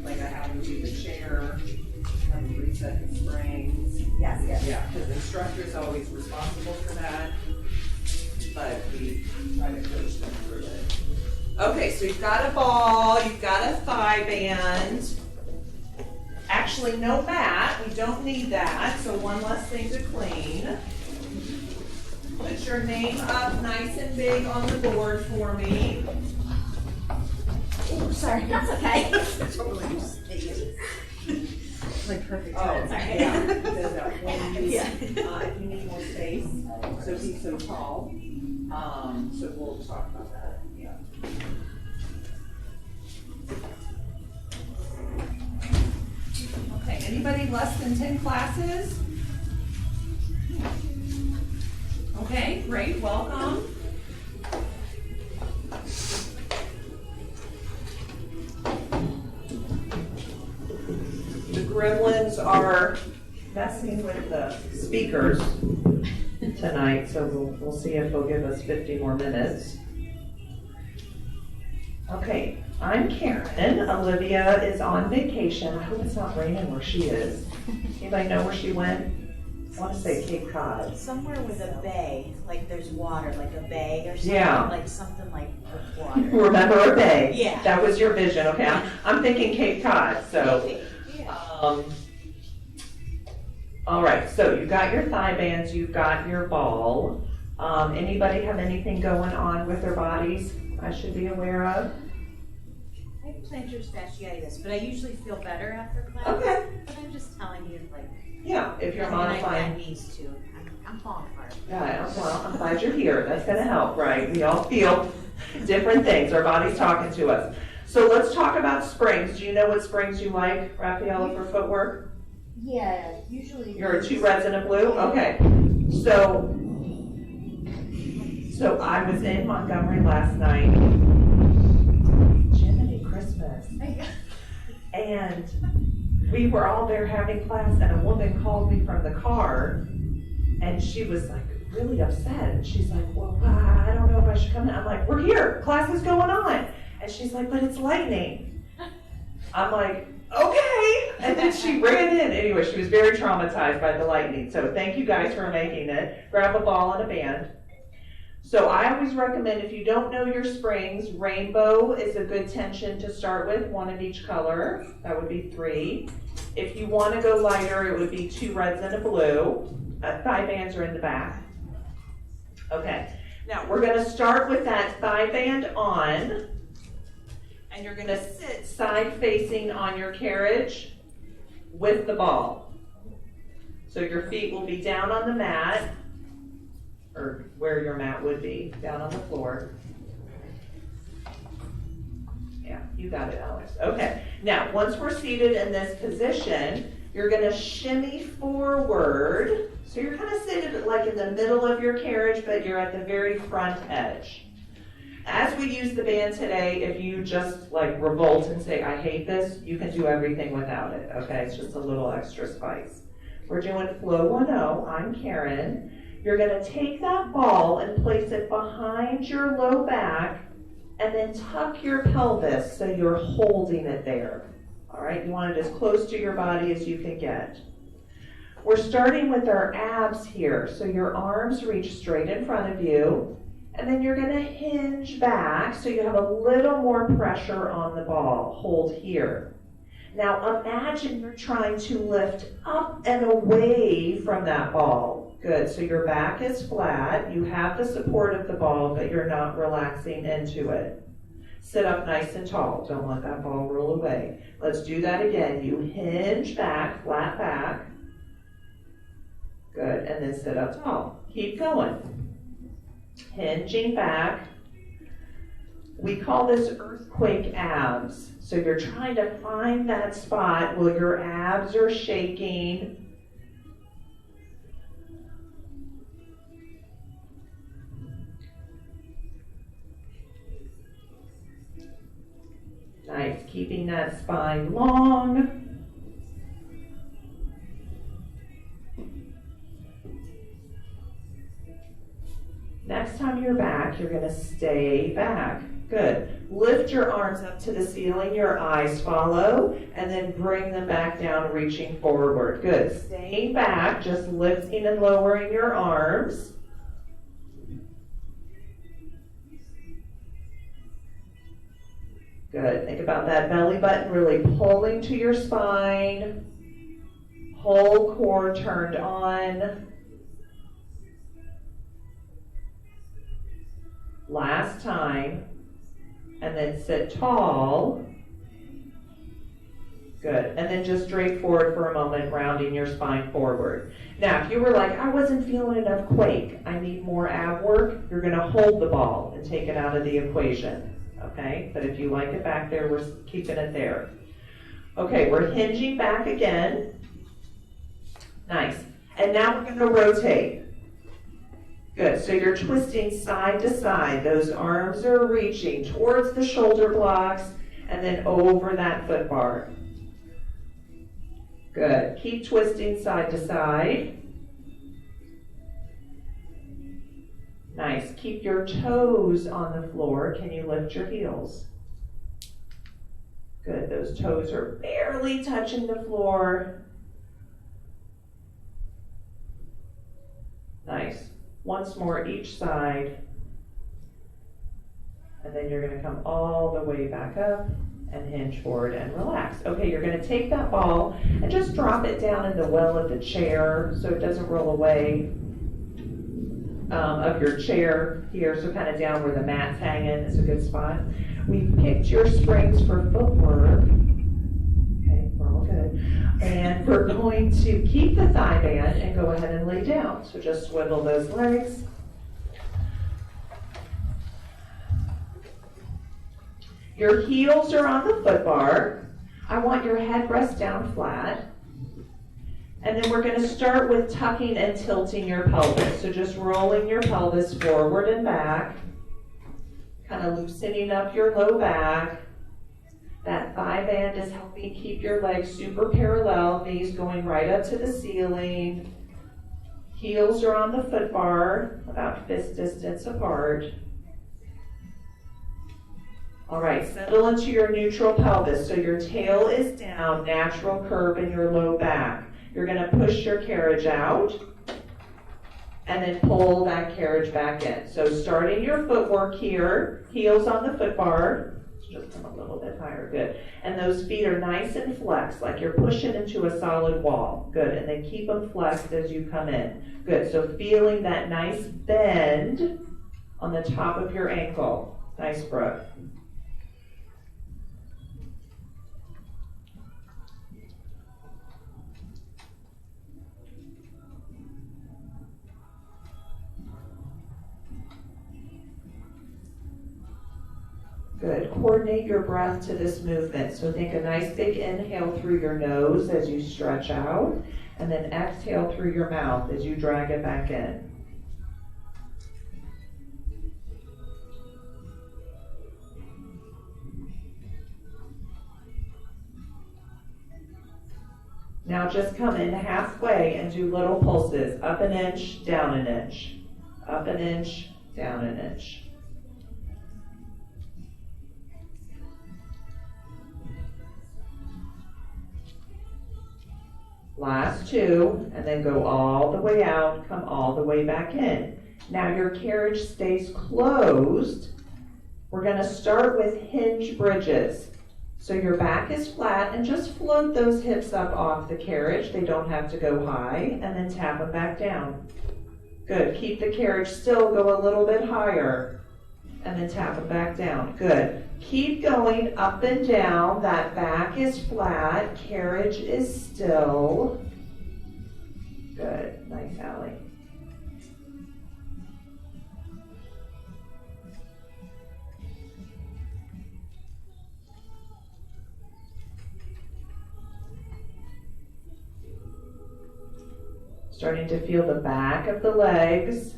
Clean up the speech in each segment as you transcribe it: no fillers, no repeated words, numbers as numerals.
like I have them do the chair, have them reset the springs. Yes, yes. Yeah, because the instructor's always responsible for that, but we try to coach them through it. Okay, so you've got a ball, you've got a thigh band. Actually, no mat, we don't need that, so one less thing to clean. Put your name up nice and big on the board for me. Oh, sorry, that's okay. Totally. Like perfect. Oh, Sorry. yeah. If Yeah. you need more space, so he's so tall. So we'll talk about that. Yeah. Okay. Anybody less than 10 classes? Okay. Great. Welcome. The gremlins are messing with the speakers tonight, so we'll see if they'll give us 50 more minutes. Okay, I'm Karen. Olivia is on vacation. I hope it's not raining where she is. Anybody know where she went? I want to say Cape Cod. Somewhere with a bay, like there's water, like a bay or something, Yeah. like something like with water. Remember a bay? Yeah. That was your vision, okay? I'm thinking Cape Cod, so. All right, so you've got your thigh bands, you've got your ball. Anybody have anything going on with their bodies I should be aware of? I have plantar fasciitis, but I usually feel better after class. Okay. But I'm just telling you, like, Yeah, if you're I mean, my modifying. needs to. I'm falling apart. Yeah, well, I'm glad you're here. That's gonna help, right? We all feel different things. Our body's talking to us. So let's talk about springs. Do you know what springs you like, Raffaella, for footwork? Yeah, usually. You're a 2 reds and a blue? Okay. So I was in Montgomery last night. Jiminy Christmas. And we were all there having class, and a woman called me from the car, and she was like really upset. And she's like, well, I don't know if I should come in. I'm like, we're here. Class is going on. And she's like, but it's lightning. I'm like, okay. And then she ran in. Anyway, she was very traumatized by the lightning. So thank you guys for making it. Grab a ball and a band. So I always recommend, if you don't know your springs, rainbow is a good tension to start with, 1 of each color. That would be 3. If you want to go lighter, it would be 2 reds and a blue. Thigh bands are in the back. Okay. Now we're going to start with that thigh band on. And you're going to sit side facing on your carriage with the ball. So your feet will be down on the mat, or where your mat would be, down on the floor. Yeah, you got it, Alex. Okay, now once we're seated in this position, you're going to shimmy forward. So you're kind of seated like in the middle of your carriage, but you're at the very front edge. As we use the band today, if you just like revolt and say, I hate this, you can do everything without it, okay? It's just a little extra spice. We're doing flow 1-0. I'm Karen. You're going to take that ball and place it behind your low back and then tuck your pelvis so you're holding it there. All right, you want it as close to your body as you can get. We're starting with our abs here, so your arms reach straight in front of you. And then you're going to hinge back so you have a little more pressure on the ball. Hold here. Now imagine you're trying to lift up and away from that ball. Good, so your back is flat. You have the support of the ball, but you're not relaxing into it. Sit up nice and tall. Don't let that ball roll away. Let's do that again. You hinge back, flat back. Good, and then sit up tall. Keep going. Hinging back. We call this earthquake abs. So you're trying to find that spot where your abs are shaking. Nice, keeping that spine long. Next time you're back, you're going to stay back. Good. Lift your arms up to the ceiling, your eyes follow, and then bring them back down, reaching forward. Good. Staying back, just lifting and lowering your arms. Good. Think about that belly button really pulling to your spine. Whole core turned on. Last time. And then sit tall. Good. And then just drape forward for a moment, rounding your spine forward. Now, if you were like, I wasn't feeling enough quake, I need more ab work, you're going to hold the ball and take it out of the equation. Okay? But if you like it back there, we're keeping it there. Okay, we're hinging back again. Nice. And now we're going to rotate. Good. So you're twisting side to side. Those arms are reaching towards the shoulder blocks and then over that foot bar. Good. Keep twisting side to side. Nice. Keep your toes on the floor. Can you lift your heels? Good. Those toes are barely touching the floor. Nice. Once more each side. And then you're going to come all the way back up and hinge forward and relax. Okay, you're going to take that ball and just drop it down in the well of the chair so it doesn't roll away of your chair here. So kind of down where the mat's hanging is a good spot. We picked your springs for footwork. Okay, we're all good. And we're going to keep the thigh band and go ahead and lay down. So just swivel those legs. Your heels are on the foot bar. I want your head rest down flat. And then we're going to start with tucking and tilting your pelvis. So just rolling your pelvis forward and back. Kind of loosening up your low back. That thigh band is helping keep your legs super parallel, knees going right up to the ceiling. Heels are on the foot bar, about fist distance apart. All right, settle into your neutral pelvis. So your tail is down, natural curve in your low back. You're going to push your carriage out and then pull that carriage back in. So starting your footwork here, heels on the foot bar. Just come a little bit higher, good. And those feet are nice and flexed, like you're pushing into a solid wall. Good, and then keep them flexed as you come in. Good, so feeling that nice bend on the top of your ankle. Nice, Brooke. Good. Coordinate your breath to this movement. So think a nice big inhale through your nose as you stretch out, and then exhale through your mouth as you drag it back in. Now just come in halfway and do little pulses. Up an inch, down an inch. Up an inch, down an inch. Last two, and then go all the way out, come all the way back in. Now your carriage stays closed. We're going to start with hinge bridges. So your back is flat, and just float those hips up off the carriage. They don't have to go high, and then tap them back down. Good. Keep the carriage still, go a little bit higher, and then tap them back down. Good. Keep going up and down. That back is flat. Carriage is still. Good. Nice, Allie. Starting to feel the back of the legs.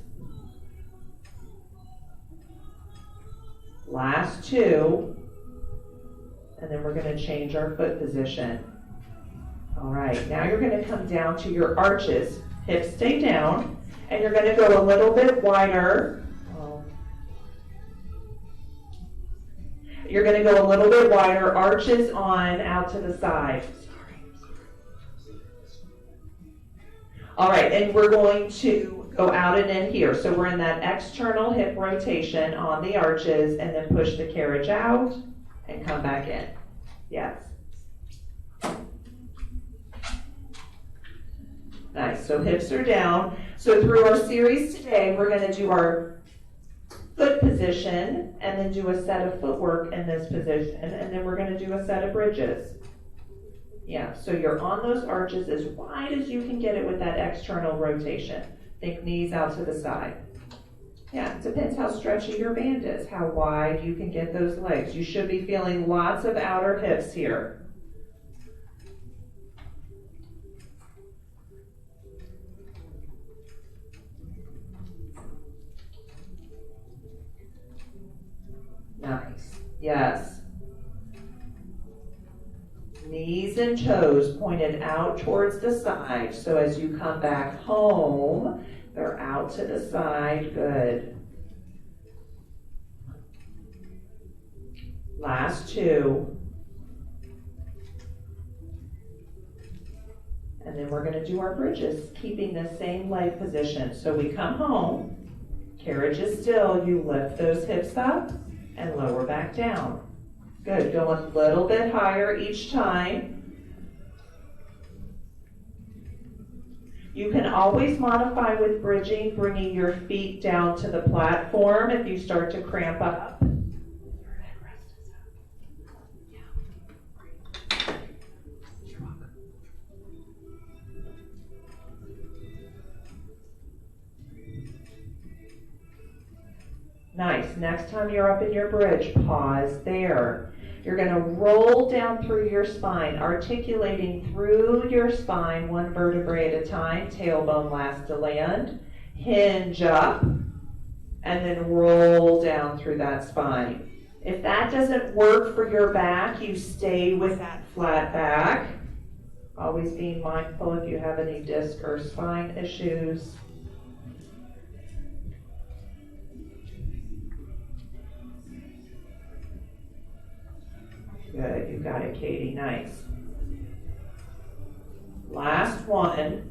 Last two, and then we're going to change our foot position. All right, now you're going to come down to your arches. Hips stay down, and you're going to go a little bit wider. You're going to go a little bit wider, arches on, out to the side. All right, and we're going to go out and in here. So we're in that external hip rotation on the arches, and then push the carriage out and come back in. Yes. Nice, so hips are down. So through our series today, we're going to do our foot position and then do a set of footwork in this position, and then we're going to do a set of bridges. Yeah, so you're on those arches as wide as you can get it with that external rotation. Think knees out to the side. Yeah, it depends how stretchy your band is, how wide you can get those legs. You should be feeling lots of outer hips here. Nice, yes. Knees and toes pointed out towards the side. So as you come back home, they're out to the side. Good. Last two. And then we're going to do our bridges, keeping the same leg position. So we come home, carriage is still, you lift those hips up and lower back down. Good, go a little bit higher each time. You can always modify with bridging, bringing your feet down to the platform if you start to cramp up. Nice. Next time you're up in your bridge, pause there. You're going to roll down through your spine, articulating through your spine, one vertebrae at a time, tailbone last to land. Hinge up, and then roll down through that spine. If that doesn't work for your back, you stay with that flat back. Always being mindful if you have any disc or spine issues. Good, you got it, Katie, nice. Last one.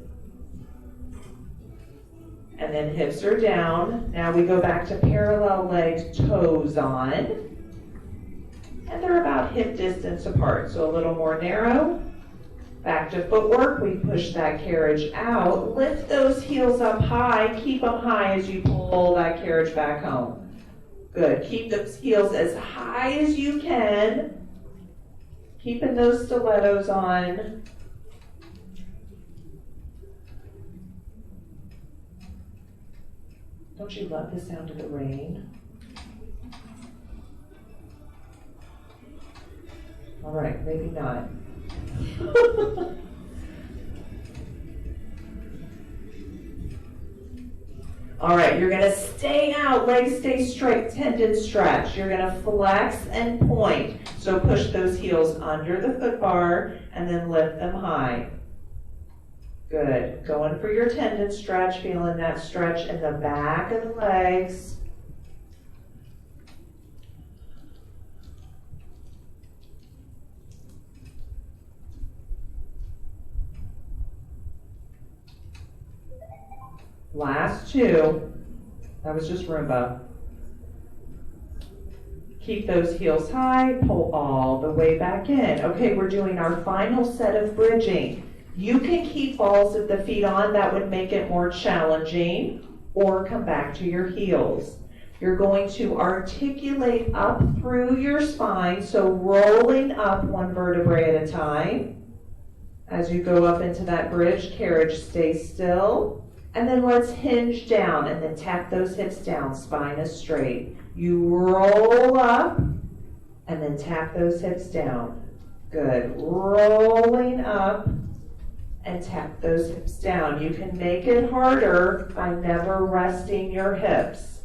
And then hips are down. Now we go back to parallel legs, toes on. And they're about hip distance apart, so a little more narrow. Back to footwork, we push that carriage out. Lift those heels up high, keep them high as you pull that carriage back home. Good, keep those heels as high as you can. Keeping those stilettos on. Don't you love the sound of the rain? All right, maybe not. All right, you're gonna stay out, legs stay straight, tendon stretch. You're gonna flex and point. So push those heels under the foot bar and then lift them high. Good, going for your tendon stretch, feeling that stretch in the back of the legs. Last two. That was just Roomba. Keep those heels high, pull all the way back in. Okay, we're doing our final set of bridging. You can keep balls of the feet on, that would make it more challenging, or come back to your heels. You're going to articulate up through your spine, so rolling up one vertebrae at a time. As you go up into that bridge, carriage, stay still. And then let's hinge down and then tap those hips down, spine is straight. You roll up and then tap those hips down. Good, rolling up and tap those hips down. You can make it harder by never resting your hips.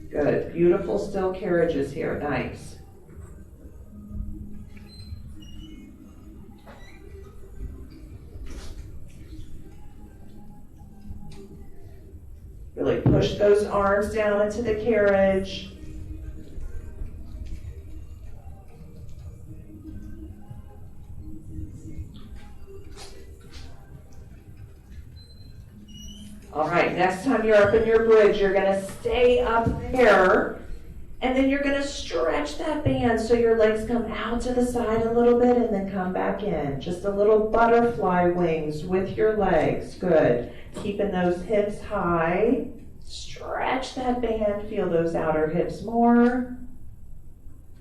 Good, beautiful still carriages here, nice. Really push those arms down into the carriage. All right, next time you're up in your bridge, you're gonna stay up there, and then you're gonna stretch that band so your legs come out to the side a little bit and then come back in. Just a little butterfly wings with your legs. Good. Keeping those hips high. Stretch that band, feel those outer hips more.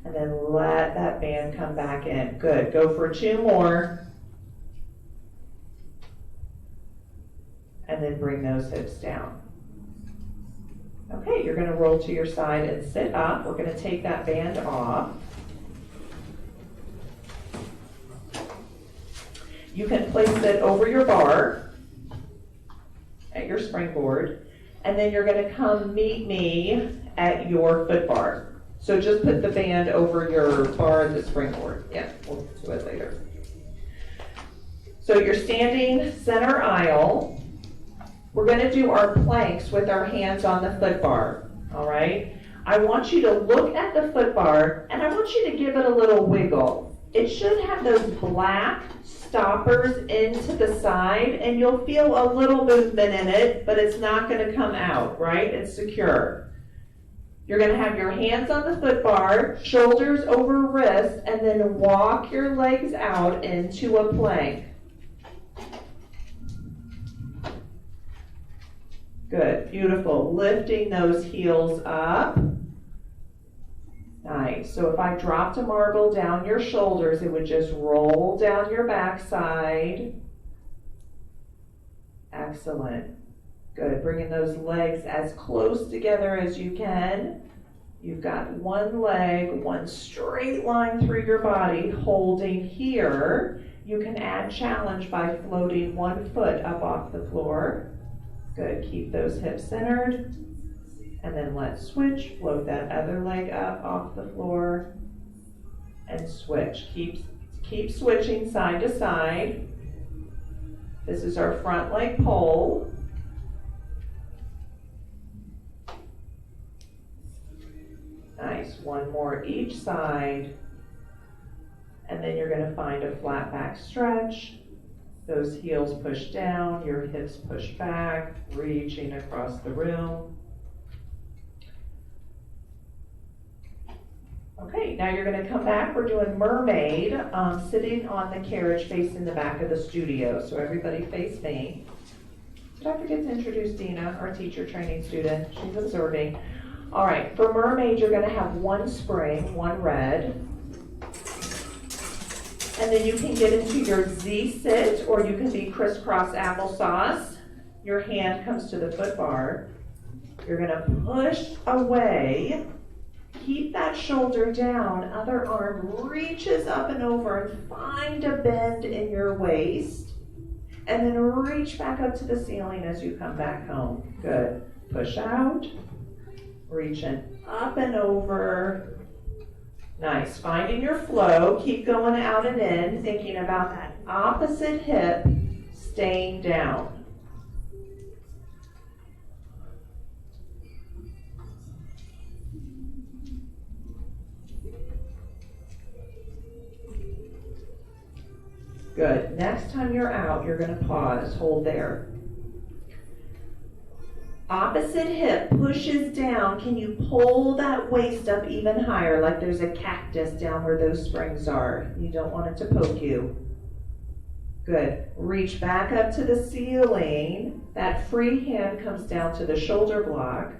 And then let that band come back in. Good. Go for 2 more. And then bring those hips down. Okay, you're going to roll to your side and sit up. We're going to take that band off. You can place it over your bar at your springboard, and then you're going to come meet me at your foot bar. So just put the band over your bar at the springboard. Yeah, we'll do it later. So you're standing center aisle. We're going to do our planks with our hands on the foot bar, all right? I want you to look at the foot bar, and I want you to give it a little wiggle. It should have those black stoppers into the side, and you'll feel a little movement in it, but it's not going to come out, right? It's secure. You're going to have your hands on the foot bar, shoulders over wrists, and then walk your legs out into a plank. Good, beautiful. Lifting those heels up. Nice. So if I dropped a marble down your shoulders, it would just roll down your backside. Excellent. Good. Bringing those legs as close together as you can. You've got one leg, one straight line through your body, holding here. You can add challenge by floating one foot up off the floor. Good, keep those hips centered, and then let's switch. Float that other leg up off the floor, and switch. Keep switching side to side. This is our front leg pull. Nice, one more each side, and then you're going to find a flat back stretch. Those heels push down, your hips push back, reaching across the room. Okay, now you're going to come back. We're doing mermaid, sitting on the carriage facing the back of the studio. So everybody face me. Did I forget to introduce Dina, our teacher training student? She's observing. All right, for mermaid, you're going to have one spring, one red. And then you can get into your Z sit, or you can be crisscross applesauce. Your hand comes to the foot bar. You're going to push away. Keep that shoulder down. Other arm reaches up and over, and find a bend in your waist. And then reach back up to the ceiling as you come back home. Good. Push out. Reaching up and over. Nice, finding your flow, keep going out and in, thinking about that opposite hip staying down. Good, next time you're out, you're going to pause, hold there. Opposite hip pushes down. Can you pull that waist up even higher, like there's a cactus down where those springs are? You don't want it to poke you. Good. Reach back up to the ceiling. That free hand comes down to the shoulder block.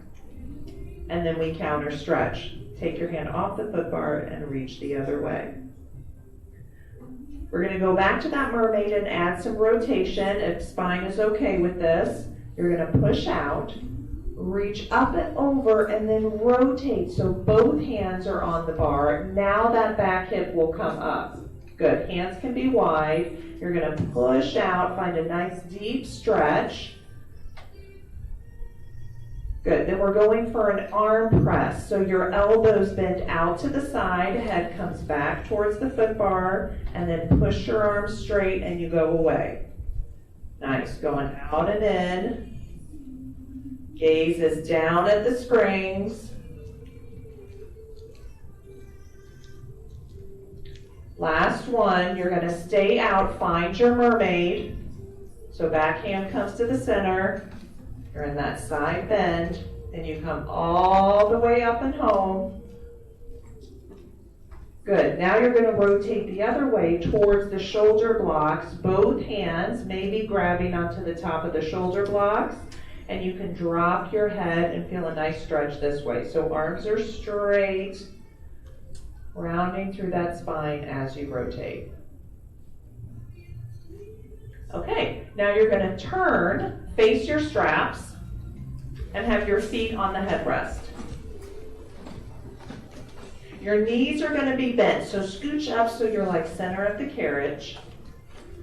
And then we counter stretch. Take your hand off the foot bar and reach the other way. We're going to go back to that mermaid and add some rotation. If spine is okay with this. You're going to push out, reach up and over, and then rotate so both hands are on the bar. Now that back hip will come up. Good. Hands can be wide. You're going to push out, find a nice deep stretch. Good. Then we're going for an arm press. So your elbows bend out to the side, head comes back towards the foot bar, and then push your arms straight and you go away. Nice, going out and in. Gaze is down at the springs. Last one, you're going to stay out, find your mermaid. So back hand comes to the center. You're in that side bend, and you come all the way up and home. Good. Now you're going to rotate the other way towards the shoulder blocks, both hands maybe grabbing onto the top of the shoulder blocks, and you can drop your head and feel a nice stretch this way. So arms are straight, rounding through that spine as you rotate. Okay, now you're going to turn, face your straps, and have your feet on the headrest. Your knees are going to be bent, so scooch up so you're like center of the carriage.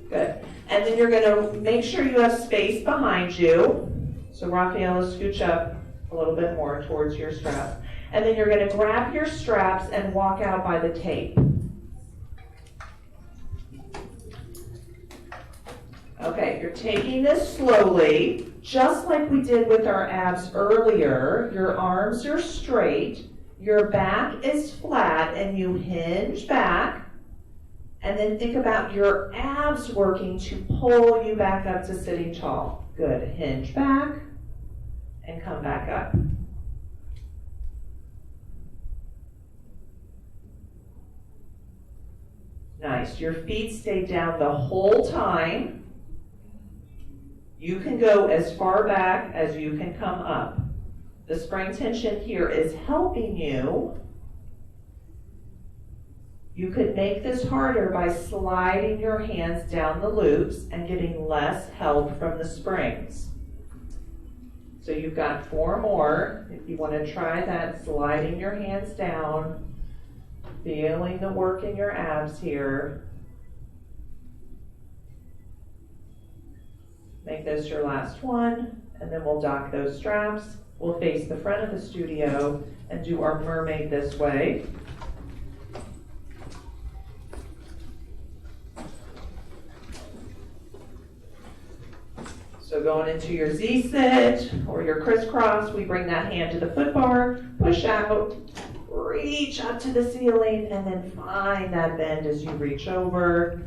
Good. And then you're going to make sure you have space behind you. So Raffaella, scooch up a little bit more towards your straps. And then you're going to grab your straps and walk out by the tape. Okay, you're taking this slowly, just like we did with our abs earlier. Your arms are straight, your back is flat, and you hinge back. And then think about your abs working to pull you back up to sitting tall. Good, hinge back and come back up. Nice, your feet stay down the whole time. You can go as far back as you can come up. The spring tension here is helping you. You could make this harder by sliding your hands down the loops and getting less help from the springs. So you've got 4 more. If you want to try that, sliding your hands down, feeling the work in your abs here. Make this your last one, and then we'll dock those straps. We'll face the front of the studio and do our mermaid this way. So going into your Z-sit or your crisscross, we bring that hand to the foot bar, push out, reach up to the ceiling, and then find that bend as you reach over.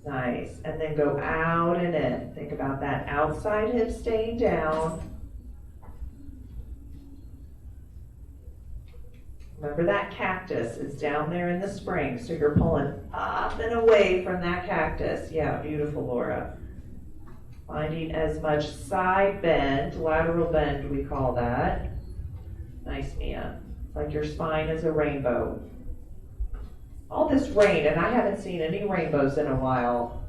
Nice. And then go out and in. Think about that outside hip staying down. Remember that cactus is down there in the spring, so you're pulling up and away from that cactus. Yeah, beautiful, Laura. Finding as much side bend, lateral bend we call that. Nice, Mia. It's like your spine is a rainbow. All this rain, and I haven't seen any rainbows in a while.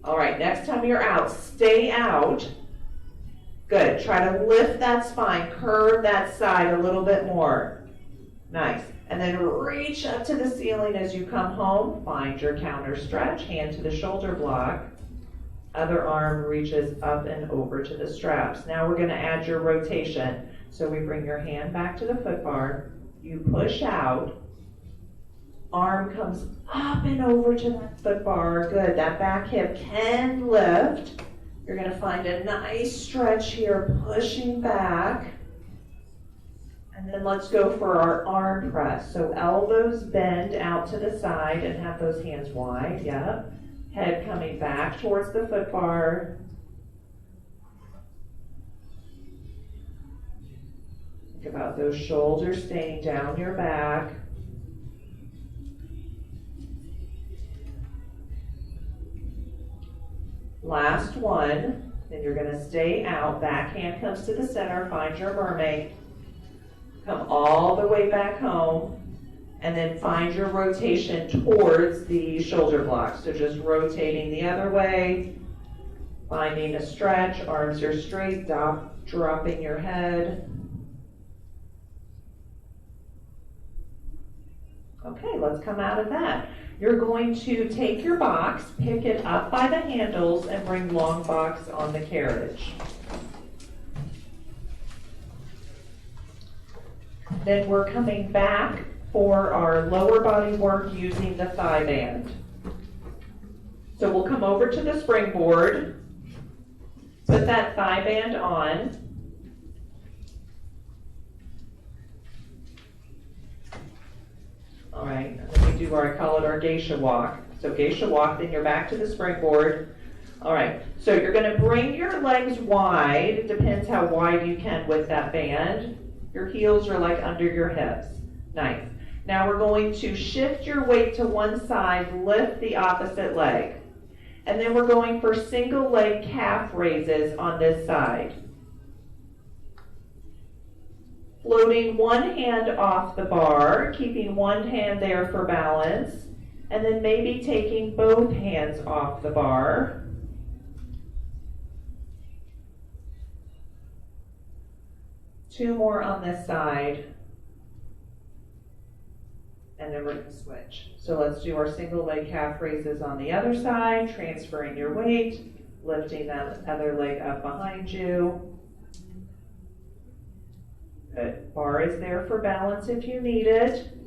All right, next time you're out, stay out. Good, try to lift that spine, curve that side a little bit more. Nice, and then reach up to the ceiling as you come home. Find your counter stretch, hand to the shoulder block. Other arm reaches up and over to the straps. Now we're gonna add your rotation. So we bring your hand back to the foot bar, you push out, arm comes up and over to that foot bar. Good, that back hip can lift. You're gonna find a nice stretch here, pushing back. And then let's go for our arm press. So elbows bend out to the side and have those hands wide, yep. Head coming back towards the foot bar. Think about those shoulders staying down your back. Last one, then you're gonna stay out. Back hand comes to the center, find your mermaid. Come all the way back home, and then find your rotation towards the shoulder block. So just rotating the other way, finding a stretch, arms are straight, dropping your head. Okay, let's come out of that. You're going to take your box, pick it up by the handles, and bring long box on the carriage. Then we're coming back for our lower body work using the thigh band. So we'll come over to the springboard, put that thigh band on. All right, and then we do our, I call it our geisha walk. So geisha walk, then you're back to the springboard. All right, so you're gonna bring your legs wide. It depends how wide you can with that band. Your heels are like under your hips. Nice. Now we're going to shift your weight to one side, lift the opposite leg. And then we're going for single leg calf raises on this side. Floating one hand off the bar, keeping one hand there for balance, and then maybe taking both hands off the bar. Two more on this side. And then we're going to switch. So let's do our single leg calf raises on the other side, transferring your weight, lifting that other leg up behind you. Good. Bar is there for balance if you need it,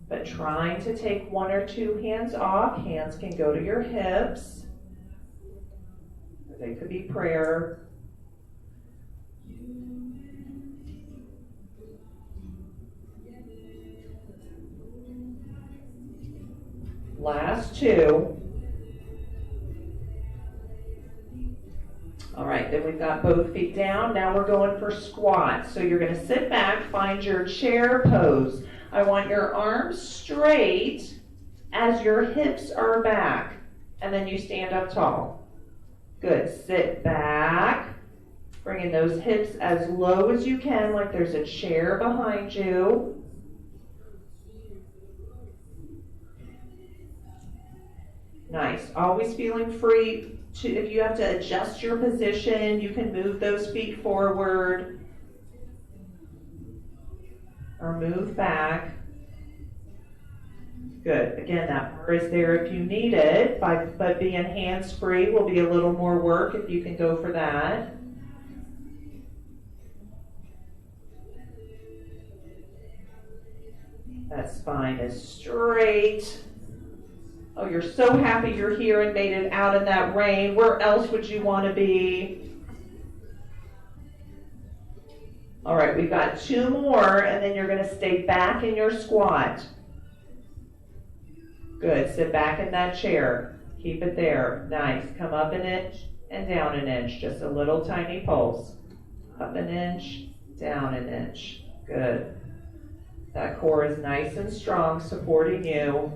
but trying to take one or two hands off. Hands can go to your hips. They could be prayer. Last two. All right, then we've got both feet down. Now we're going for squats. So you're going to sit back, find your chair pose. I want your arms straight as your hips are back, and then you stand up tall. Good. Sit back, bringing those hips as low as you can, like there's a chair behind you. Nice. Always feeling free to, if you have to adjust your position, you can move those feet forward or move back. Good. Again, that bar is there if you need it, but being hands-free will be a little more work if you can go for that. That spine is straight. Oh, you're so happy you're here and made it out in that rain. Where else would you want to be? All right, we've got two more, and then you're going to stay back in your squat. Good. Sit back in that chair. Keep it there. Nice. Come up an inch and down an inch. Just a little tiny pulse. Up an inch, down an inch. Good. That core is nice and strong, supporting you.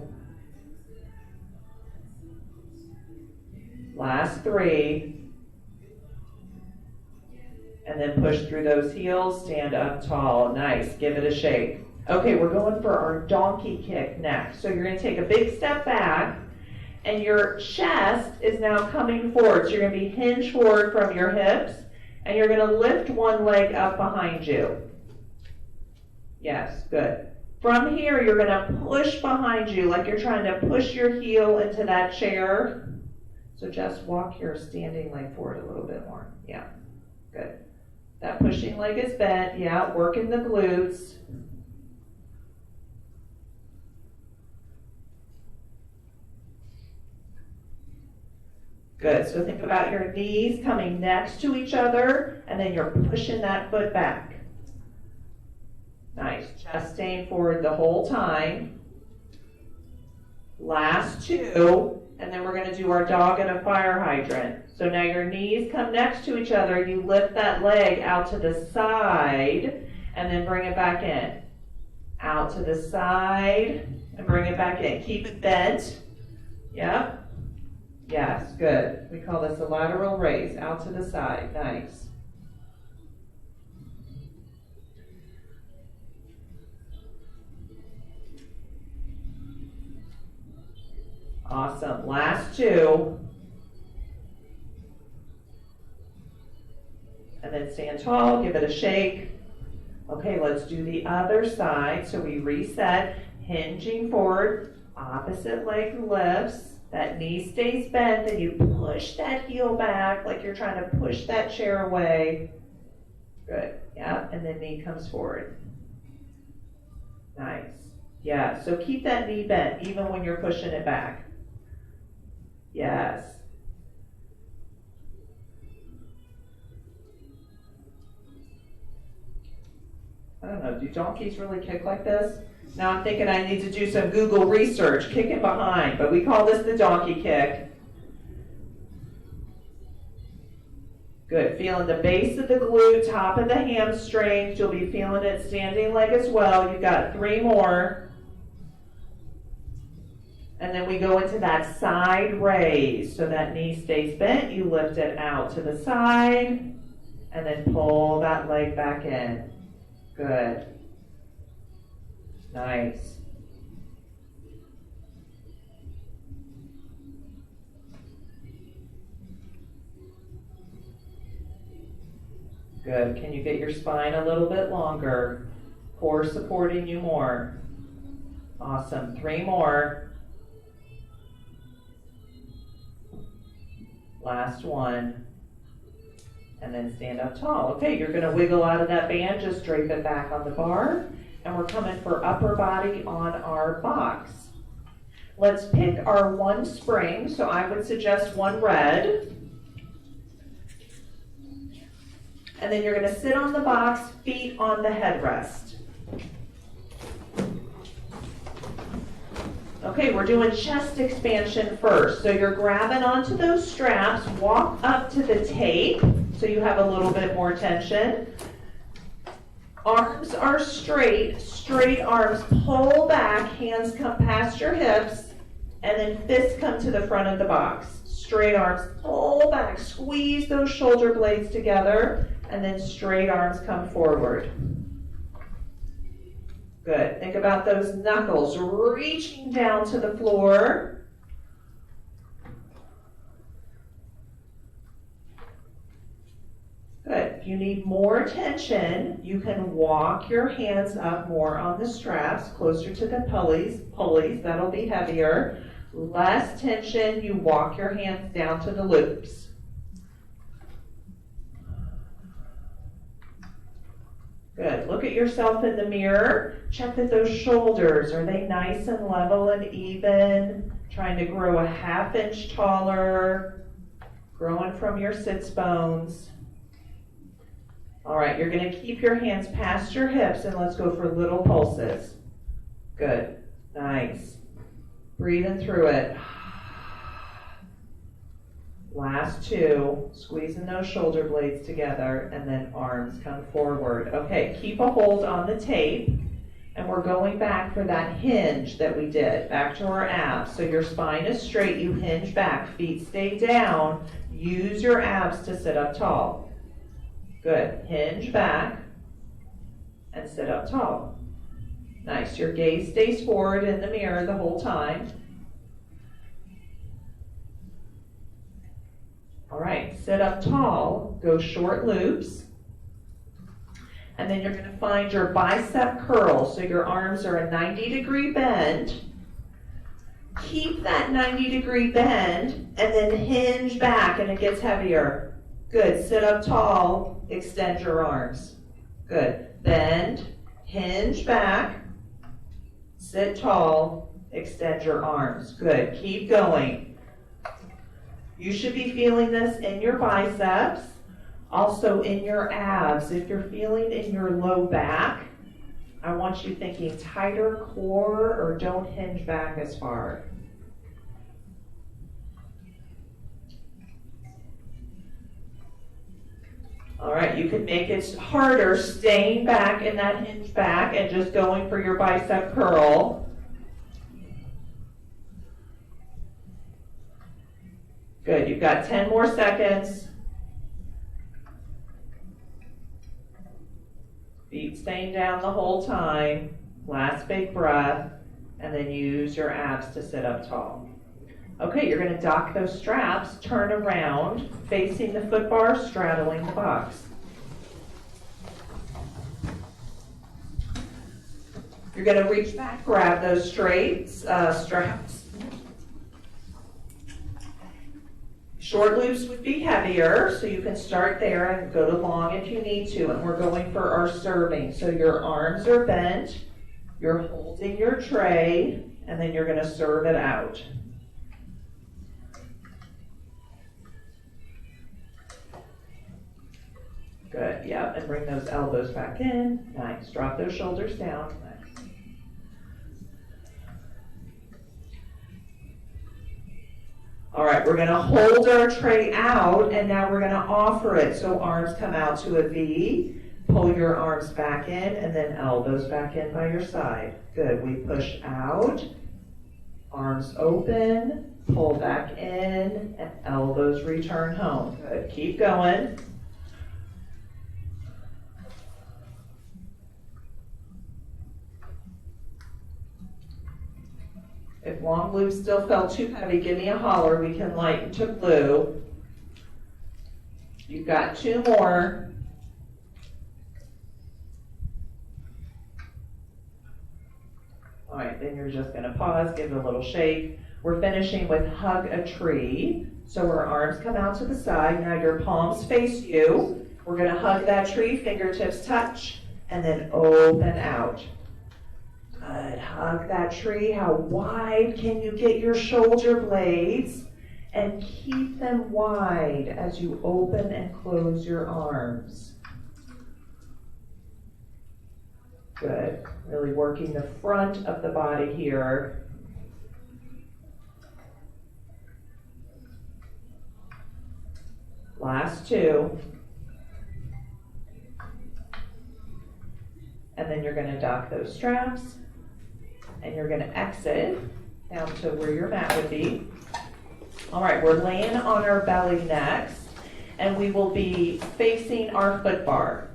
Last three. And then push through those heels, stand up tall. Nice, give it a shake. Okay, we're going for our donkey kick next. So you're gonna take a big step back, and your chest is now coming forward. So you're gonna be hinged forward from your hips, and you're gonna lift one leg up behind you. Yes, good. From here, you're gonna push behind you, like you're trying to push your heel into that chair. So just walk your standing leg forward a little bit more. Yeah, good. That pushing leg is bent. Yeah, working the glutes. Good. So think about your knees coming next to each other, and then you're pushing that foot back. Nice. Chest staying forward the whole time. Last two. And then we're going to do our dog and a fire hydrant. So now your knees come next to each other. You lift that leg out to the side and then bring it back in. Out to the side and bring it back in. Keep it bent. Yep. Yes, good. We call this a lateral raise. Out to the side. Nice. Awesome. Last two. And then stand tall, give it a shake. Okay, let's do the other side. So we reset, hinging forward, opposite leg lifts. That knee stays bent, then you push that heel back like you're trying to push that chair away. Good. Yeah, and then knee comes forward. Nice. Yeah, so keep that knee bent even when you're pushing it back. Yes. I don't know, do donkeys really kick like this? Now I'm thinking I need to do some Google research, kicking behind, but we call this the donkey kick. Good, feeling the base of the glute, top of the hamstrings. You'll be feeling it standing leg as well. You've got 3 more. And then we go into that side raise. So that knee stays bent. You lift it out to the side. And then pull that leg back in. Good. Nice. Good. Can you get your spine a little bit longer? Core supporting you more. Awesome. 3 more. Last one. And then stand up tall. Okay, you're going to wiggle out of that band. Just drape it back on the bar. And we're coming for upper body on our box. Let's pick our 1 spring. So I would suggest 1 red. And then you're going to sit on the box, feet on the headrest. Okay, we're doing chest expansion first. So you're grabbing onto those straps, walk up to the tape so you have a little bit more tension. Arms are straight, straight arms, pull back, hands come past your hips, and then fists come to the front of the box. Straight arms, pull back, squeeze those shoulder blades together, and then straight arms come forward. Good. Think about those knuckles reaching down to the floor. Good. If you need more tension, you can walk your hands up more on the straps, closer to the pulleys. That'll be heavier. Less tension, you walk your hands down to the loops. Good. Look at yourself in the mirror. Check that those shoulders, are they nice and level and even? Trying to grow a 1/2 inch taller, growing from your sits bones. All right, you're going to keep your hands past your hips and let's go for little pulses. Good. Nice. Breathing through it. Last 2, squeezing those shoulder blades together, and then arms come forward. Okay, keep a hold on the tape, and we're going back for that hinge that we did, back to our abs. So your spine is straight, you hinge back, feet stay down, use your abs to sit up tall. Good, hinge back, and sit up tall. Nice, your gaze stays forward in the mirror the whole time. All right, sit up tall, go short loops, and then you're going to find your bicep curl. So your arms are a 90-degree bend. Keep that 90-degree bend, and then hinge back, and it gets heavier. Good, sit up tall, extend your arms. Good, bend, hinge back, sit tall, extend your arms. Good, keep going. You should be feeling this in your biceps, also in your abs. If you're feeling in your low back, I want you thinking tighter core or don't hinge back as far. All right, you can make it harder staying back in that hinge back and just going for your bicep curl. Good, you've got 10 more seconds. Feet staying down the whole time. Last big breath, and then use your abs to sit up tall. Okay, you're going to dock those straps, turn around, facing the foot bar, straddling the box. You're going to reach back, grab those straps. Short loops would be heavier, so you can start there and go to long if you need to. And we're going for our serving. So your arms are bent, you're holding your tray, and then you're going to serve it out. Good, yep, and bring those elbows back in. Nice, drop those shoulders down. Nice. All right, we're gonna hold our tray out and now we're gonna offer it. So arms come out to a V, pull your arms back in and then elbows back in by your side. Good, we push out, arms open, pull back in, and elbows return home. Good, keep going. If long loops still felt too heavy, give me a holler. We can lighten to blue. You've got 2 more. All right, then you're just gonna pause, give it a little shake. We're finishing with hug a tree. So our arms come out to the side. Now your palms face you. We're gonna hug that tree, fingertips touch, and then open out. Good, hug that tree. How wide can you get your shoulder blades? And keep them wide as you open and close your arms. Good, really working the front of the body here. Last 2. And then you're gonna dock those straps. And you're gonna exit down to where your mat would be. All right, we're laying on our belly next, and we will be facing our foot bar.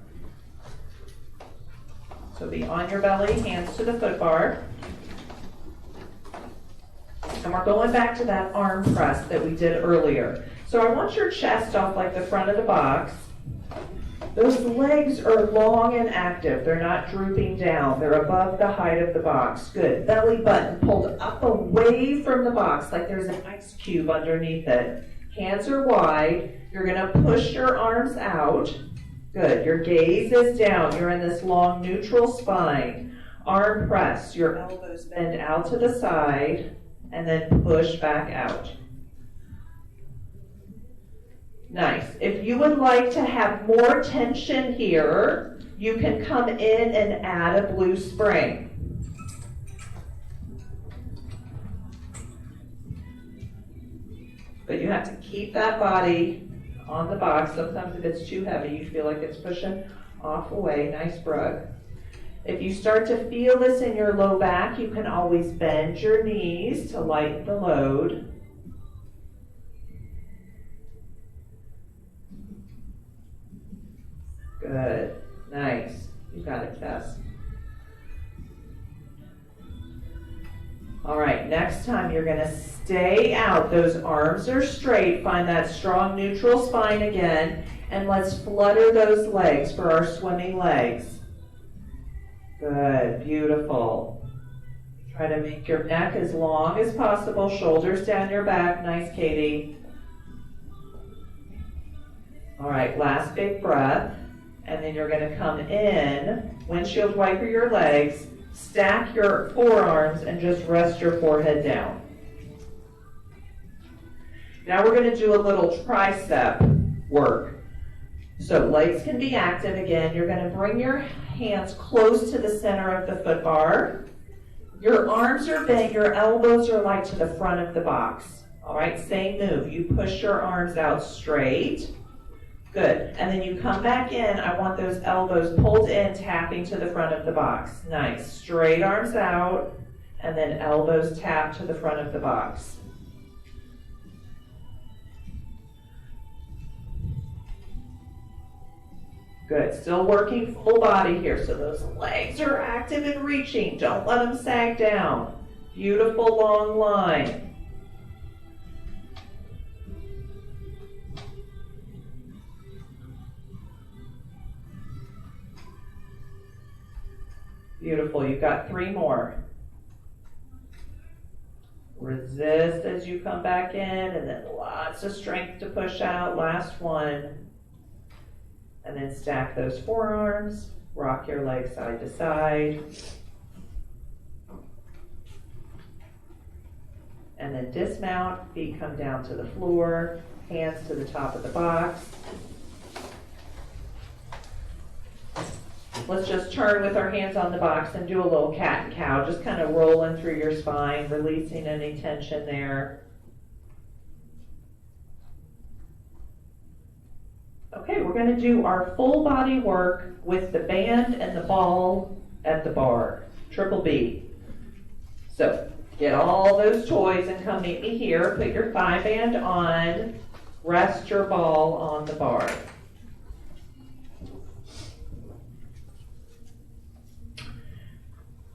So be on your belly, hands to the foot bar. And we're going back to that arm press that we did earlier. So I want your chest off like the front of the box. Those legs are long and active. They're not drooping down. They're above the height of the box. Good. Belly button pulled up away from the box like there's an ice cube underneath it. Hands are wide. You're going to push your arms out. Good. Your gaze is down. You're in this long neutral spine. Arm press. Your elbows bend out to the side and then push back out. Nice. If you would like to have more tension here, you can come in and add a blue spring. But you have to keep that body on the box. Sometimes if it's too heavy, you feel like it's pushing off away. Nice, Brooke. If you start to feel this in your low back, you can always bend your knees to lighten the load. Good. Nice. You got it, Tess. All right, next time you're going to stay out. Those arms are straight. Find that strong neutral spine again. And let's flutter those legs for our swimming legs. Good. Beautiful. Try to make your neck as long as possible. Shoulders down your back. Nice, Katie. All right, last big breath. And then you're going to come in, windshield wiper your legs, stack your forearms, and just rest your forehead down. Now we're going to do a little tricep work. So legs can be active again. You're going to bring your hands close to the center of the foot bar. Your arms are bent, your elbows are like to the front of the box. All right, same move. You push your arms out straight. Good. And then you come back in. I want those elbows pulled in, tapping to the front of the box. Nice. Straight arms out, and then elbows tap to the front of the box. Good. Still working full body here. So those legs are active and reaching. Don't let them sag down. Beautiful long line. Beautiful. You've got 3 more. Resist as you come back in, and then lots of strength to push out. Last one. And then stack those forearms. Rock your legs side to side. And then dismount. Feet come down to the floor. Hands to the top of the box. Let's just turn with our hands on the box and do a little cat and cow, just kind of rolling through your spine, releasing any tension there. Okay, we're gonna do our full body work with the band and the ball at the bar, triple B. So, get all those toys and come meet me here, put your thigh band on, rest your ball on the bar.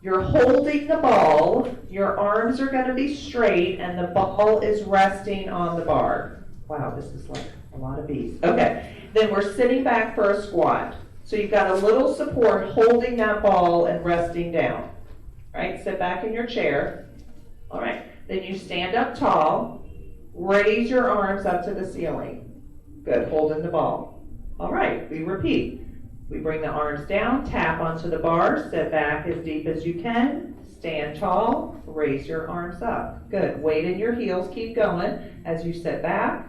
You're holding the ball, your arms are gonna be straight, and the ball is resting on the bar. Wow, this is like a lot of B's. Okay, then we're sitting back for a squat. So you've got a little support holding that ball and resting down. Right, sit back in your chair. All right, then you stand up tall, raise your arms up to the ceiling. Good, holding the ball. All right, we repeat. We bring the arms down, tap onto the bar, sit back as deep as you can, stand tall, raise your arms up. Good, weight in your heels, keep going as you sit back,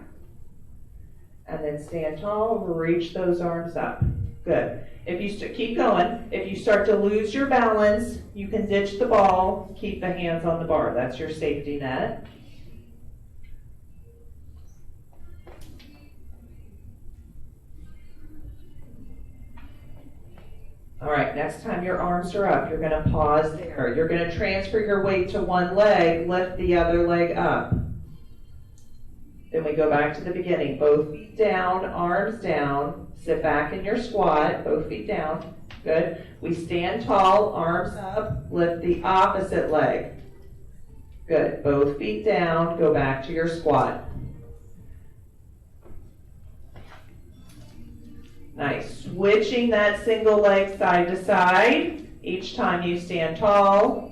and then stand tall, reach those arms up. Good. If you keep going, if you start to lose your balance, you can ditch the ball, keep the hands on the bar. That's your safety net. All right, next time your arms are up, you're gonna pause there. You're gonna transfer your weight to one leg, lift the other leg up. Then we go back to the beginning. Both feet down, arms down. Sit back in your squat, both feet down. Good. We stand tall, arms up, lift the opposite leg. Good. Both feet down, go back to your squat. Nice. Switching that single leg side to side each time you stand tall.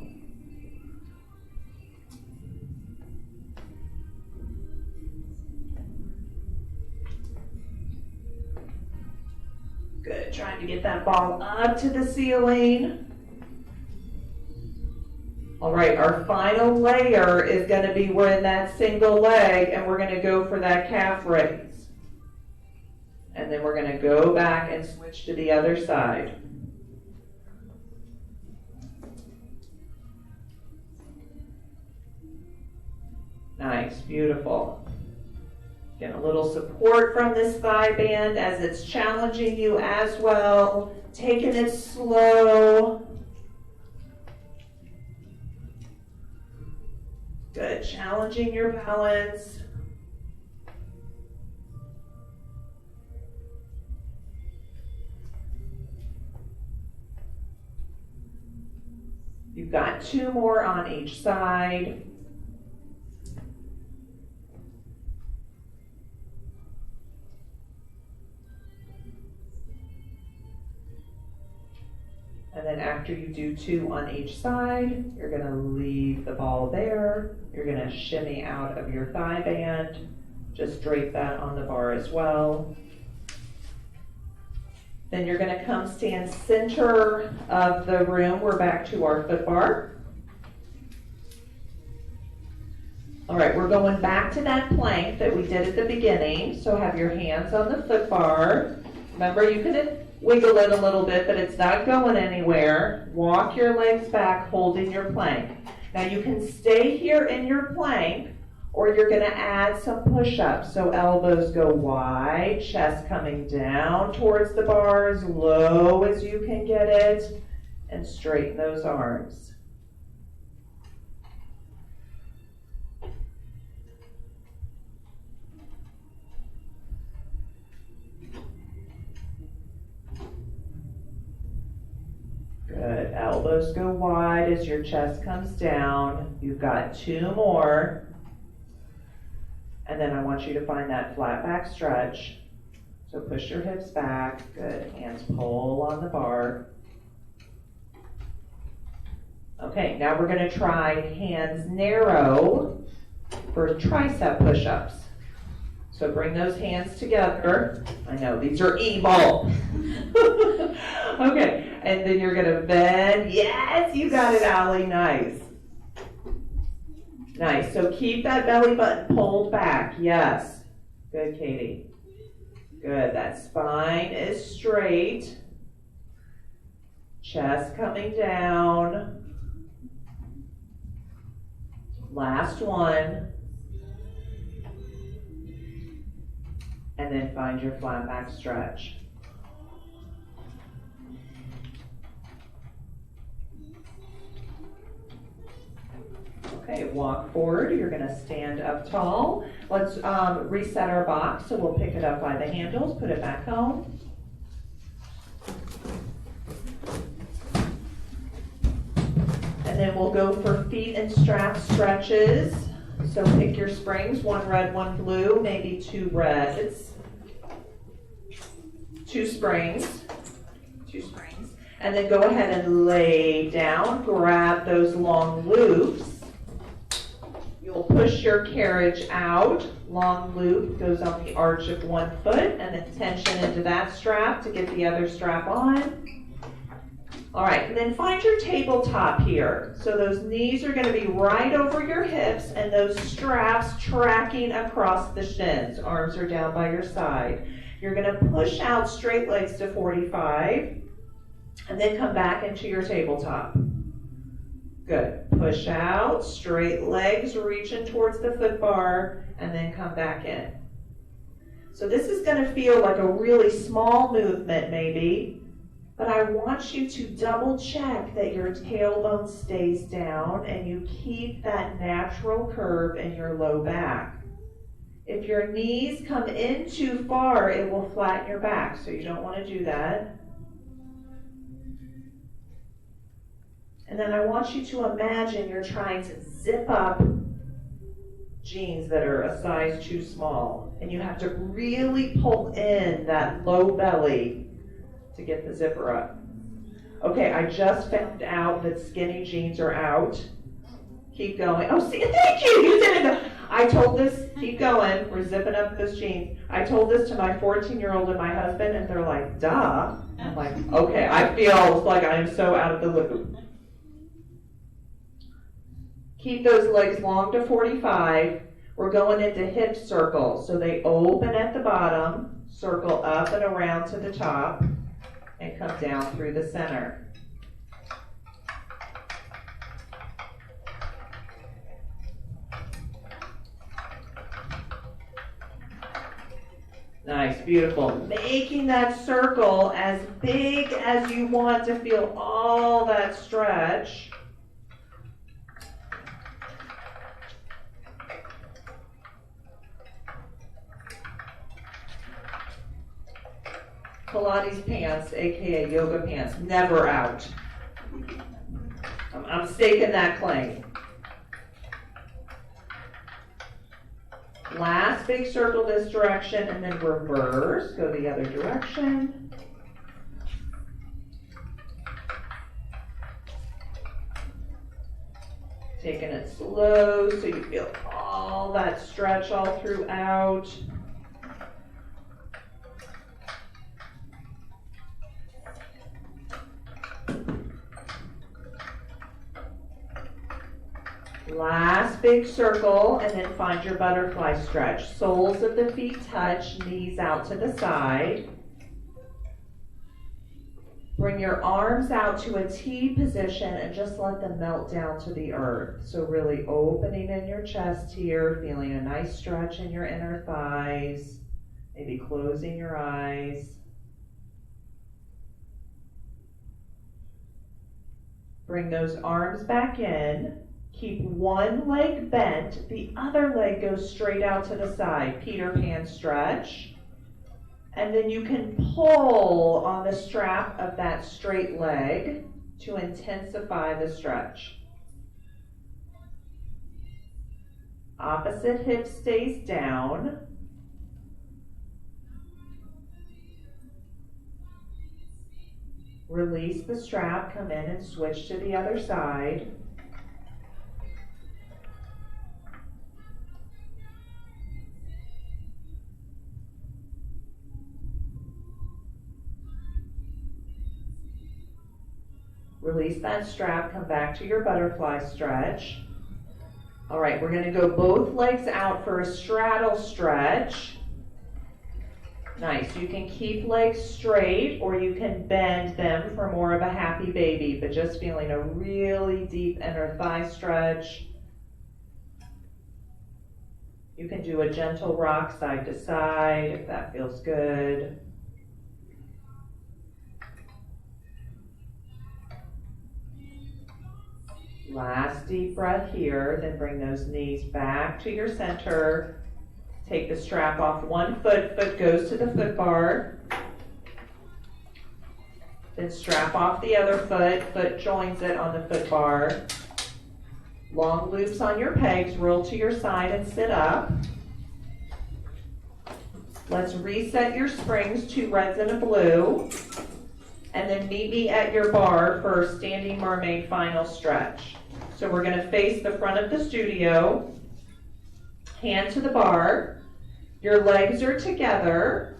Good. Trying to get that ball up to the ceiling. All right, our final layer is going to be we're in that single leg and we're going to go for that calf raise. And then we're going to go back and switch to the other side. Nice, beautiful. Get a little support from this thigh band as it's challenging you as well. Taking it slow. Good, challenging your balance. You've got 2 more on each side. And then after you do 2 on each side, you're going to leave the ball there. You're going to shimmy out of your thigh band. Just drape that on the bar as well. Then you're going to come stand center of the room. We're back to our foot bar. All right, we're going back to that plank that we did at the beginning. So have your hands on the foot bar. Remember, you can wiggle it a little bit, but it's not going anywhere. Walk your legs back, holding your plank. Now you can stay here in your plank, or you're going to add some push-ups. So elbows go wide, chest coming down towards the bar as low as you can get it, and straighten those arms. Good. Elbows go wide as your chest comes down. You've got 2 more. And then I want you to find that flat back stretch. So push your hips back. Good. Hands pull on the bar. Okay, now we're going to try hands narrow for tricep push-ups. So bring those hands together. I know, these are E-ball. Okay, and then you're going to bend. Yes, you got it, Allie. Nice. Nice. So keep that belly button pulled back. Yes. Good, Katie. Good. That spine is straight. Chest coming down. Last one. and then find your flat back stretch. Okay, walk forward. You're going to stand up tall. Let's reset our box. So we'll pick it up by the handles, put it back home. And then we'll go for feet and strap stretches. So pick your springs, one red, one blue, maybe two reds. Two springs. And then go ahead and lay down, grab those long loops. You'll push your carriage out. Long loop goes on the arch of one foot, and then tension into that strap to get the other strap on. All right, and then find your tabletop here. So those knees are going to be right over your hips, and those straps tracking across the shins. Arms are down by your side. You're going to push out straight legs to 45, and then come back into your tabletop. Good. Push out, straight legs reaching towards the foot bar, and then come back in. So this is going to feel like a really small movement maybe, but I want you to double check that your tailbone stays down and you keep that natural curve in your low back. If your knees come in too far, it will flatten your back, so you don't want to do that. And then I want you to imagine you're trying to zip up jeans that are a size too small. And you have to really pull in that low belly to get the zipper up. Okay, I just found out that skinny jeans are out. Keep going. Oh, see, thank you. You did it. I told this, keep going. We're zipping up those jeans. I told this to my 14-year-old and my husband, and they're like, duh. I'm like, okay, I feel like I am so out of the loop. Keep those legs long to 45. We're going into hip circles. So they open at the bottom, circle up and around to the top, and come down through the center. Nice, beautiful. Making that circle as big as you want to feel all that stretch. Pilates pants, aka yoga pants, never out. I'm staking that claim. Last big circle this direction, and then reverse, go the other direction. Taking it slow so you feel all that stretch all throughout. Last big circle, and then find your butterfly stretch. Soles of the feet touch, knees out to the side. Bring your arms out to a T position and just let them melt down to the earth. So really opening in your chest here, feeling a nice stretch in your inner thighs, maybe closing your eyes. Bring those arms back in. Keep one leg bent, the other leg goes straight out to the side. Peter Pan stretch. And then you can pull on the strap of that straight leg to intensify the stretch. Opposite hip stays down. Release the strap, come in and switch to the other side. Release that strap, come back to your butterfly stretch. All right, we're going to go both legs out for a straddle stretch. Nice, you can keep legs straight or you can bend them for more of a happy baby, but just feeling a really deep inner thigh stretch. You can do a gentle rock side to side if that feels good. Last deep breath here, then bring those knees back to your center. Take the strap off one foot, foot goes to the foot bar. Then strap off the other foot, foot joins it on the foot bar. Long loops on your pegs, roll to your side and sit up. Let's reset your springs, 2 reds and a blue. And then meet me at your bar for standing mermaid final stretch. So we're gonna face the front of the studio, hand to the bar. Your legs are together.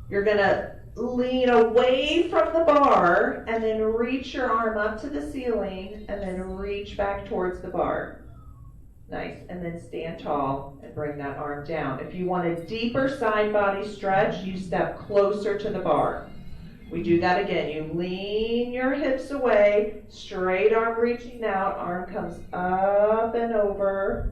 You're gonna lean away from the bar and then reach your arm up to the ceiling and then reach back towards the bar. Nice, and then stand tall and bring that arm down. If you want a deeper side body stretch, you step closer to the bar. We do that again. You lean your hips away, straight arm reaching out, arm comes up and over,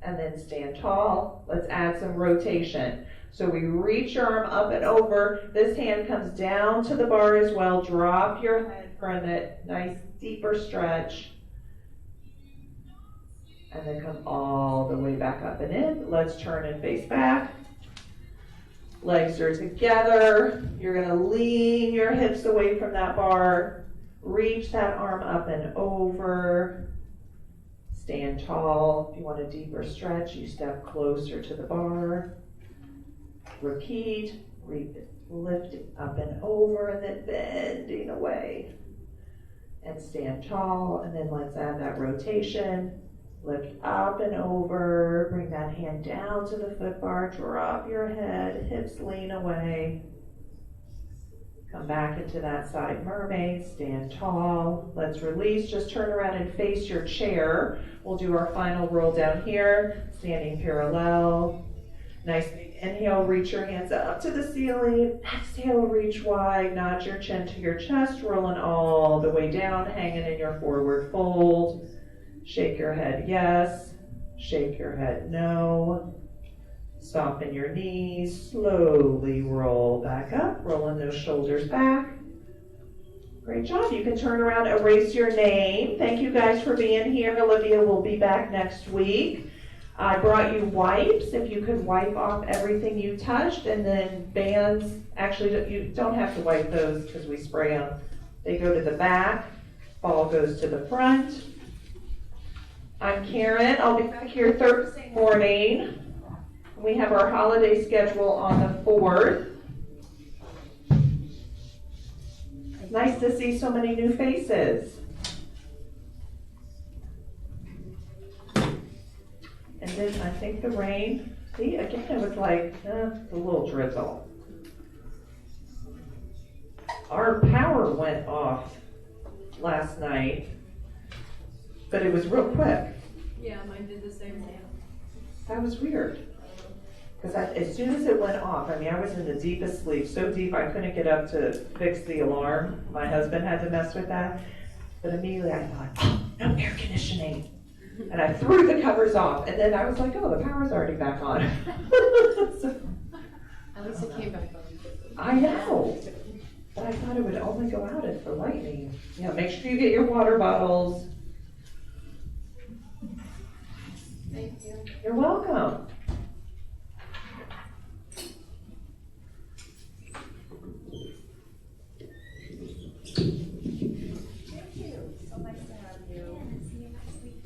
and then stand tall. Let's add some rotation. So we reach your arm up and over. This hand comes down to the bar as well. Drop your head from it. Nice deeper stretch. And then come all the way back up and in. Let's turn and face back. Legs are together. You're going to lean your hips away from that bar. Reach that arm up and over. Stand tall. If you want a deeper stretch, you step closer to the bar. Repeat, lift it up and over, and then bending away. And stand tall, and then let's add that rotation. Lift up and over, bring that hand down to the foot bar, drop your head, hips lean away. Come back into that side mermaid, stand tall. Let's release, just turn around and face your chair. We'll do our final roll down here, standing parallel. Nice big inhale, reach your hands up to the ceiling. Exhale, reach wide, nod your chin to your chest, rolling all the way down, hanging in your forward fold. Shake your head yes, shake your head no. Soften your knees, slowly roll back up, rolling those shoulders back. Great job. You can turn around, erase your name. Thank you guys for being here. Olivia will be back next week. I brought you wipes, if you could wipe off everything you touched, and then bands. Actually, you don't have to wipe those because we spray them. They go to the back, ball goes to the front. I'm Karen. I'll be back here Thursday morning. We have our holiday schedule on the 4th. It's nice to see so many new faces. And then I think the rain, see, again, it was like a little drizzle. Our power went off last night, but it was real quick. Yeah, mine did the same thing. That was weird. Because as soon as it went off, I mean, I was in the deepest sleep, so deep I couldn't get up to fix the alarm. My husband had to mess with that. But immediately I thought, oh, no air conditioning. And I threw the covers off, and then I was like, oh, the power's already back on. So, At least it came back on. I know. But I thought it would only go out if for lightning. Yeah, make sure you get your water bottles. Thank you. You're welcome. Thank you. So nice to have you. See you next week.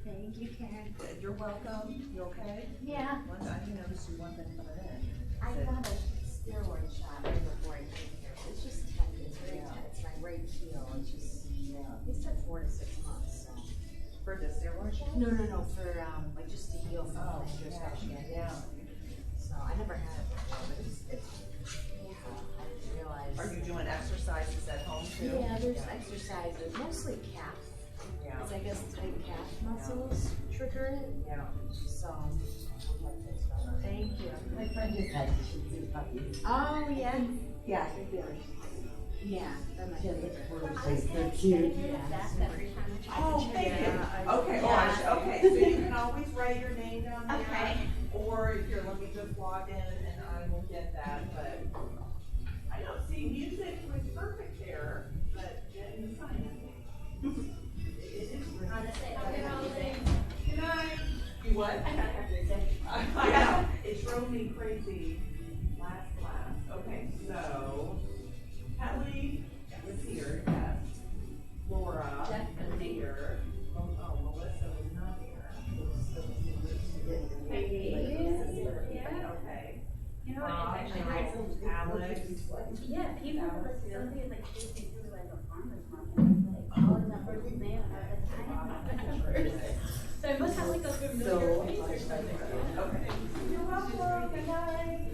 Thank you, Karen. Good. You're welcome. You okay? Yeah, One time you noticed you want them coming in. I got a steroid shot right before I came here. It's just tight, it's very tight. It's my right heel, it's just, they said 4 to 6 months, so. For the steroid shot? No, for, like, just to heal from plantar fasciitis. Yeah. So, I never had it before, but it's painful. I didn't realize. Are you doing exercises at home too? Yeah, there's exercises, mostly calf. Yeah. Because I guess tight calf muscles trigger it. Yeah. So, thank you. My friend just had Shih Tzu puppies. Oh, yeah? Yeah, I think they were. Yeah, that might She be. has like 4 so cute. Yeah. Oh, thank you. Yeah, Okay, yeah. okay, so you can what? I gotta have to say. I know, it drove me crazy last class. Okay, so Kelly was here, yes. Laura was here. Oh, Melissa was not here. Okay. You know, Rob, it's actually nice. Alex. Yeah, people like somebody like takes me through like a farmer's market, like all the first name so I must have like a familiar face or something. Okay. You're welcome. Good night.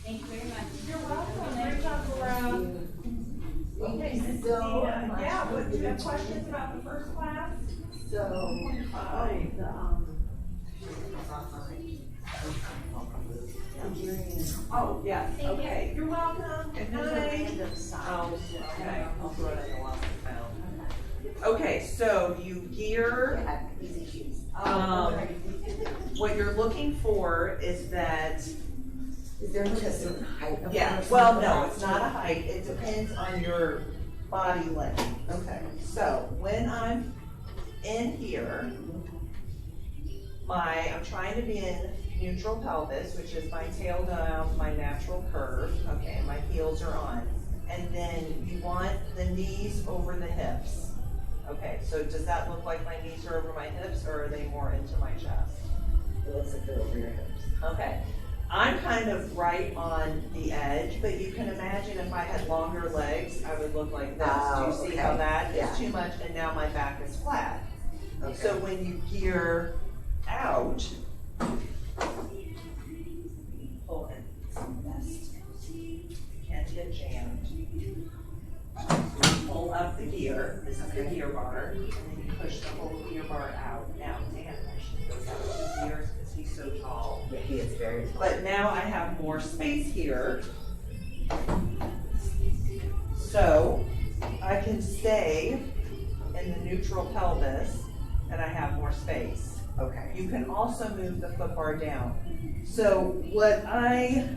Thank you very much. You're welcome. Great job, Laura. Okay, Miss Dia. Yeah, what, do you have questions about the first class? Oh, yes, okay. You're welcome. Good night. Oh, okay. I'll throw it in the lost and found. Okay, so you gear, Easy shoes. what you're looking for is that, Is there like a certain height of? yeah, well, no, it's not a height. It depends on your body length. Okay, so when I'm in here, I'm trying to be in neutral pelvis, which is my tail down, my natural curve, okay, and my heels are on. And then you want the knees over the hips. Okay, so does that look like my knees are over my hips, or are they more into my chest? It looks like they're over your hips. Okay, I'm kind of right on the edge, but you can imagine if I had longer legs, I would look like this. Do you see how Okay. that Yeah. is too much, and now my back is flat? Okay. So when you gear out, pull in some vest. Can't get jammed. Pull up the gear, this is the gear bar, and then you push the whole gear bar out. Now, Dan actually goes out 2 gears because he's so tall. Yeah, he is very tall. But now I have more space here. So I can stay in the neutral pelvis and I have more space. Okay. You can also move the foot bar down. So what I